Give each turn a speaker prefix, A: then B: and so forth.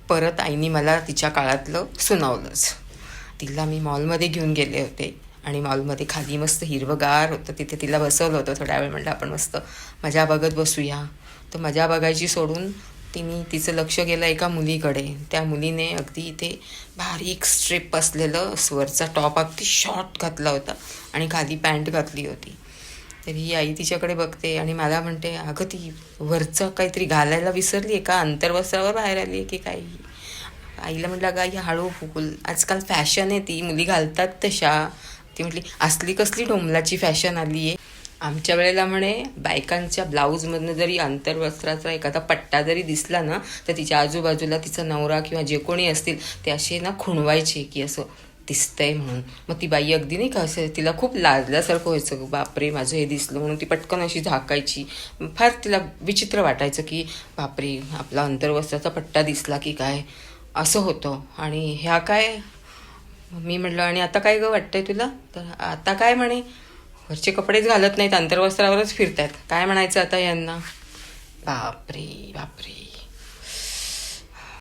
A: परत आईनी मला तिच्या काळातलं सुनावलंच. तिला मी मॉलमध्ये घेऊन गेले होते आणि मॉलमध्ये खाली मस्त हिरवंगार होतं, तिथे तिला बसवलं होतं. थोड्या वेळ म्हटलं आपण मस्त मजा बघत बसूया. तर मजा बघायची सोडून तिचं लक्ष गेलं एका मुलीकडे. त्या मुलीने अगदी इथे बारीक स्ट्रिप असलेलं वरचा टॉप अगदी शॉर्ट घातला होता आणि खाली पॅन्ट घातली होती. तर ही आई तिच्याकडे बघते आणि मला म्हणते, अगं ती वरचं काहीतरी घालायला विसरली आहे का, अंतर्वस्त्रावर बाहेर आली आहे की काही. आईला म्हटलं, अगं आई हळू फुकूल, आजकाल फॅशन आहे, ती मुली घालतात तशा. ती म्हटली, असली कसली डोंबलाची फॅशन आली आहे. आमच्या वेळेला म्हणे बायकांच्या ब्लाऊजमधनं जरी अंतर्वस्त्राचा एखादा पट्टा जरी दिसला ना, तर तिच्या आजूबाजूला तिचा नवरा किंवा जे कोणी असतील ते असे ना खुणवायचे की असं दिसतंय म्हणून. मग ती बाई अगदी नाही का, असं तिला खूप लाजल्यासारखं व्हायचं, बापरे माझं हे दिसलं म्हणून ती पटकन अशी झाकायची. फार तिला विचित्र वाटायचं की बापरे आपला अंतर्वस्त्राचा पट्टा दिसला की काय, असं होतं. आणि ह्या काय, मी म्हटलं आणि आता काय गं वाटतंय तुला. तर आता काय म्हणे, वरचे कपडेच घालत नाहीत, अंतर्वस्त्रावरच फिरतायत, काय म्हणायचं आता यांना. बापरे बापरे.